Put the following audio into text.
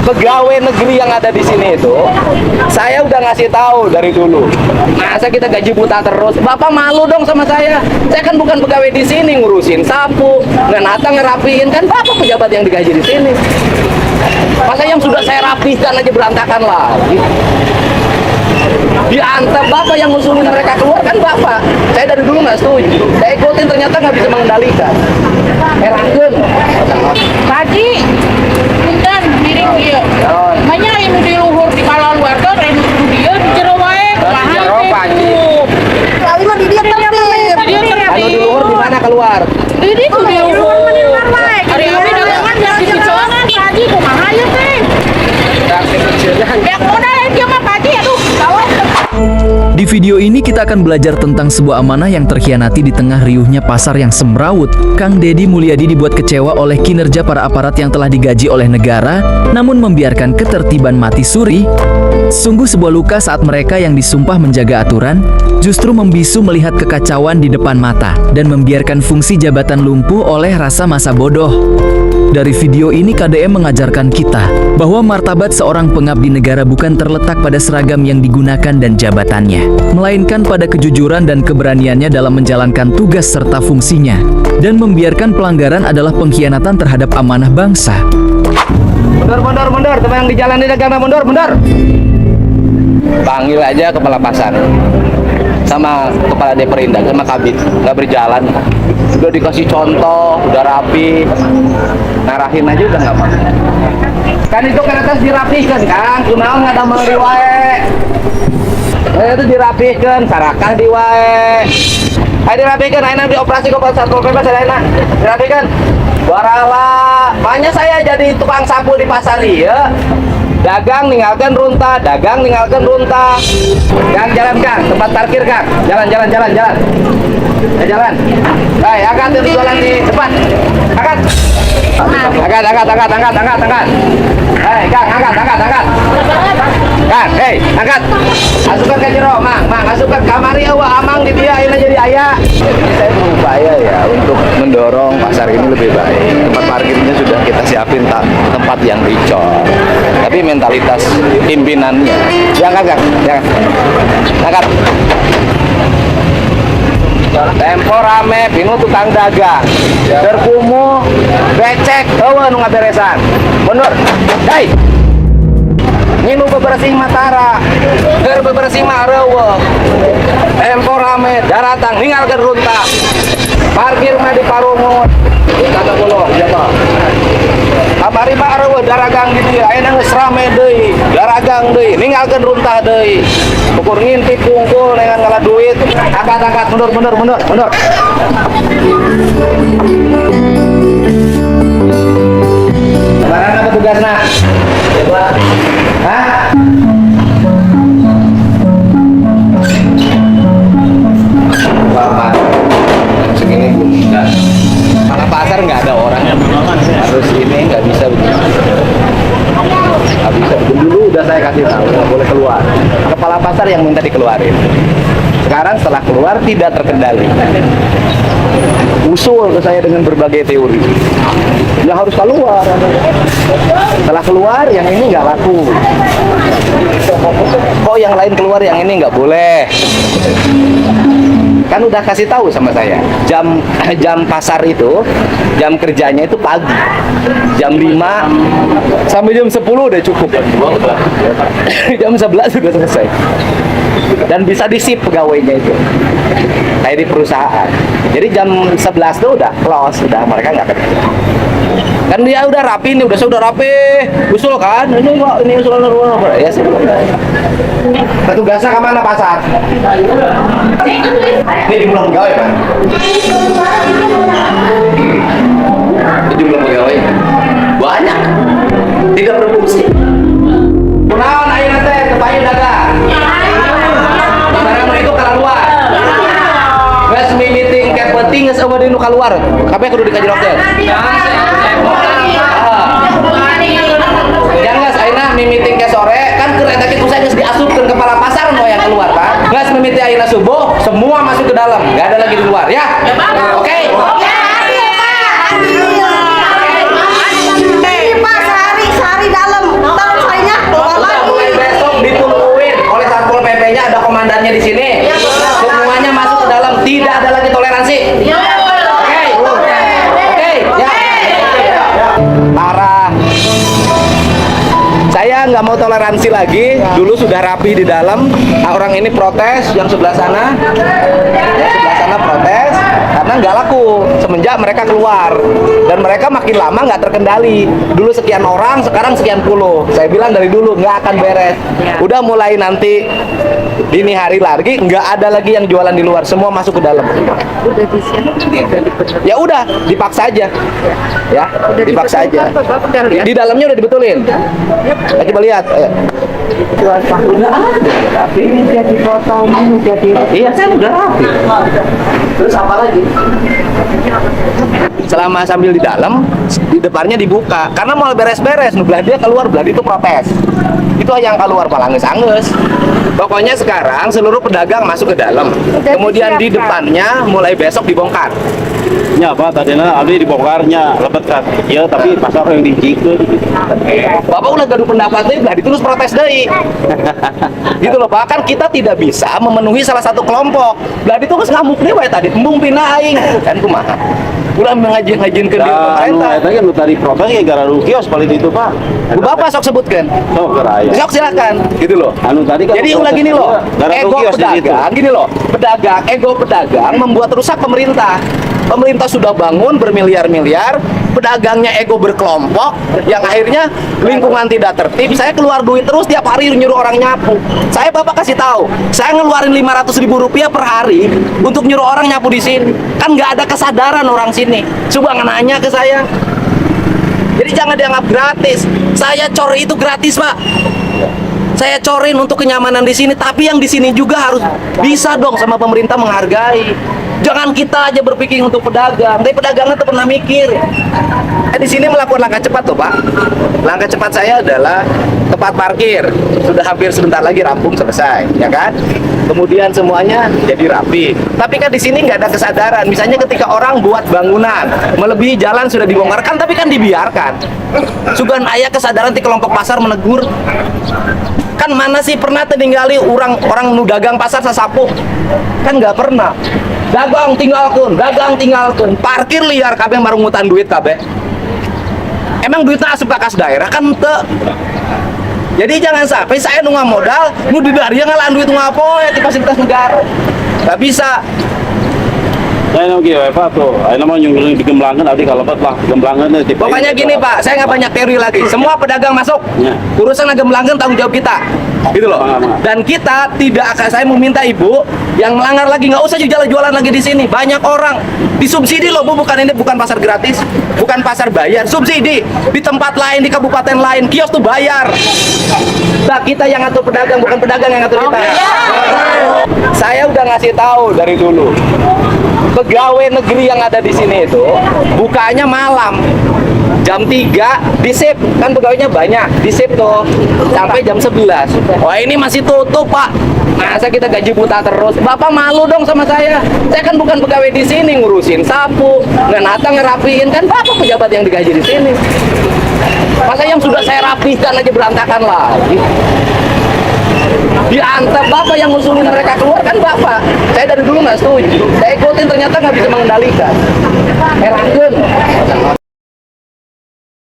pegawai negeri yang ada di sini itu, saya udah ngasih tahu dari dulu. Masa kita gaji buta terus? Bapak malu dong sama saya. Saya kan bukan pegawai di sini, ngurusin sapu, ngenata, ngerapiin, kan Bapak pejabat yang digaji di sini. Masa yang sudah saya rapihkan aja berantakan lagi? Diantar Bapak yang ngusulin mereka keluar, kan Bapak. Saya dari dulu nggak setuju. Saya ikutin, ternyata nggak bisa mengendalikan. Herankan. Tadi, punten miring dia. Banyak yang di luhur di kalau luar tuh, remu dia di jero wae, bahan itu. Kali mah di dia tertib. Dia Anu di luhur di mana keluar? Jadi tuh di luhur. Hari-hari dagangan yang di Cicongan tadi kumaha ya teh. Yang modal dia mah tadi aduh, gawat. Di video ini kita akan belajar tentang sebuah amanah yang terkhianati di tengah riuhnya pasar yang semrawut. Kang Deddy Mulyadi dibuat kecewa oleh kinerja para aparat yang telah digaji oleh negara, namun membiarkan ketertiban mati suri. Sungguh sebuah luka saat mereka yang disumpah menjaga aturan, justru membisu melihat kekacauan di depan mata, dan membiarkan fungsi jabatan lumpuh oleh rasa masa bodoh. Dari video ini KDM mengajarkan kita bahwa martabat seorang pengabdi negara bukan terletak pada seragam yang digunakan dan jabatannya, melainkan pada kejujuran dan keberaniannya dalam menjalankan tugas serta fungsinya. Dan membiarkan pelanggaran adalah pengkhianatan terhadap amanah bangsa. Mundur, teman yang di jalan ini dagang, mundur. Panggil aja kepala pasar sama kepala Deperindah sama kabit, nggak berjalan. Udah dikasih contoh, udah rapi, ngarahin aja udah nggak mau. Kan itu kan atas dirapihkan, Kang. Kunaon nggak ada meuli wae. Itu dirapihkan, sarakah di wae. Ayo dirapihkan, ayo dioperasi ke Satpol PP, ayo dirapihkan. Warala, makanya saya jadi tukang sapu di pasar ya. Dagang ninggalkan runta, dagang ninggalkan runta. Kang, jalan Kang, tempat parkir Kang. Jalan. Ya, jalan. Hai, angkat itu jualan di depan. Angkat. Angkat. Hei, Kang, angkat. Kang, hei, angkat. Masukkan ke jero, Mang, masukkan kamari awa amang di dia, ini jadi ayah. Jadi saya berupaya ya untuk mendorong pasar ini lebih baik. Tempat parkirnya sudah kita siapin tempat yang dicor. Tapi mentalitas pimpinannya. Jangan, Kang. Angkat. Tempo rame, pinu tukang dagang, berkumuh, becek, nu ngaberesan. Mundur, hei, nginu bebersih matara, bebersih marewo. Tempo rame, daratan, ninggalkan runta, parkir mah di parungut, kata bulog, jatuh. Kamari mah arewo daragang gitu ya, ayeuna geus rame deui, daragang deui, ninggalkeun runtah deui. Ukur ngintip kungkul dengan ngalah duit. Angkat, mundur. Mana petugasna? Coba. Hah? Bapak. Segini belum enggak. Karena pasar nggak ada orangnya. Harus ini nggak bisa begitu. Nggak bisa. Dulu udah saya kasih tahu nggak boleh keluar. Kepala pasar yang minta dikeluarin. Sekarang setelah keluar tidak terkendali. Usul ke saya dengan berbagai teori. Nggak harus keluar. Setelah keluar yang ini nggak laku. Kok yang lain keluar yang ini nggak boleh. Kan udah kasih tahu sama saya jam pasar itu jam kerjanya itu pagi jam 5 sampai jam 10 udah cukup. Jam 11 sudah selesai dan bisa disip pegawainya itu kayak di perusahaan. Jadi jam 11 tuh udah close, udah mereka nggak kerja. Kan dia udah rapi nih, udah rapi, usul kan, ini kok ini usul ya sih. Petugasnya kemana pasar? Ini jumlah pegawai Pak. Ini jumlah pegawai banyak, tidak berfungsi. Kunaon ayeuna teh kepayu dagang. Barang itu keluar. Geus meeting ke penting geus eueuh di nu keluar. Kabeh kudu dikajrok teh. Jangan ayeuna meeting ke sore kan kereta kitu saya geus diasupkeun kepala pasar nu yang keluar kan. Geus meeting ayeuna subuh semua masuk ke dalam, enggak ada lagi di luar ya. Oke. Pak, sehari dalam. Saya nggak mau toleransi lagi. Dulu sudah rapi di dalam. Orang ini protes, yang sebelah sana protes karena nggak laku semenjak mereka keluar, dan mereka makin lama nggak terkendali. Dulu sekian orang, sekarang sekian puluh. Saya bilang dari dulu nggak akan beres. Udah mulai nanti dini hari lagi nggak ada lagi yang jualan di luar, semua masuk ke dalam. Ya udah dipaksa aja, ya dipaksa aja. Di dalamnya udah dibetulin. Coba lihat. Ini jadi potong, ini jadi Iya, saya udah rapi. Terus apa lagi? Selama sambil di dalam, di depannya dibuka. Karena mau beres-beres, belah dia keluar, belah itu protes. Itu yang keluar palanges-anges. Pokoknya sekarang seluruh pedagang masuk ke dalam. Kemudian di depannya mulai besok dibongkar. Ya Pak, tadinya abdi dibongkarnya lebet kan. Ya, tapi pasar yang dijikeun. Bapak udah gaduh pendapatnya, belah terus protes deui. Gitu loh Pak, kan kita tidak bisa memenuhi salah satu kelompok. Belah itu geus ngamuk deui we tadi, embung pina aing. Kan kumaha? Udah ngajin ke dia pemerintah. Eta kan tadi protes ya gara kios paling itu Pak. Bapak sok sebutkan. Oh, geraya. Sok silakan, gitu loh. Anu tadi kan Jadi ulah gini loh, gara ego kios di situ. pedagang, gini loh, ego pedagang membuat rusak pemerintah. Pemerintah sudah bangun bermiliar-miliar, pedagangnya ego berkelompok, yang akhirnya lingkungan tidak tertib. Saya keluar duit terus tiap hari nyuruh orang nyapu. Saya Bapak kasih tahu, saya ngeluarin 500.000 rupiah per hari untuk nyuruh orang nyapu di sini. Kan nggak ada kesadaran orang sini. Coba nanya ke saya. Jadi jangan dianggap gratis. Saya cor itu gratis Pak. Saya corin untuk kenyamanan di sini, tapi yang di sini juga harus bisa dong sama pemerintah menghargai. Jangan kita aja berpikir untuk pedagang, tapi pedagangnya tuh pernah mikir. Di sini melakukan langkah cepat tuh Pak. Langkah cepat saya adalah tempat parkir. Sudah hampir sebentar lagi rampung selesai, ya kan? Kemudian semuanya jadi rapi. Tapi kan di sini nggak ada kesadaran. Misalnya ketika orang buat bangunan, melebihi jalan sudah dibongkarkan, tapi kan dibiarkan. Sugan ayah kesadaran di kelompok pasar menegur. Kan mana sih pernah tertinggali orang nu dagang pasar sasapu? Kan nggak pernah. Dagang tinggalkan, parkir liar kabeh marungutan duit kabeh. Emang duitnya asup kas daerah kan teu. Jadi jangan sampai saya nunggu modal, nu di daerah ngalaan duit ngapoe di fasilitas negara. Nggak bisa. Saya nunggu ya Pak tuh. Ayo nama nyungguling digemblangkan, abdi kalau lah digemblangkan. Pokoknya gini Pak, saya nggak banyak teori lagi. Semua pedagang masuk. Ya. Urusan gemblangkan tanggung jawab kita. Gitu loh. Dan kita tidak akan, saya meminta Ibu yang melanggar lagi nggak usah jualan lagi di sini. Banyak orang disubsidi loh Bu, bukan ini bukan pasar gratis, bukan pasar bayar, subsidi. Di tempat lain, di kabupaten lain, kios tuh bayar. Nah, kita yang ngatur pedagang, bukan pedagang yang ngatur kita. Saya udah ngasih tahu dari dulu. Pegawai negeri yang ada di sini itu bukanya malam jam 3 di shift, kan pegawainya banyak di shift tuh sampai jam 11. Wah ini masih tutup Pak, masa kita gaji buta terus? Bapak malu dong sama saya kan bukan pegawai di sini, ngurusin sapu, ngenata ngerapiin, kan Bapak pejabat yang digaji di sini. Masa yang sudah saya rapihkan aja berantakan lagi? Diantep Bapak yang ngusulin mereka keluar, kan Bapak. Saya dari dulu nggak setuju. Saya ikutin ternyata nggak bisa mengendalikan. Herankan.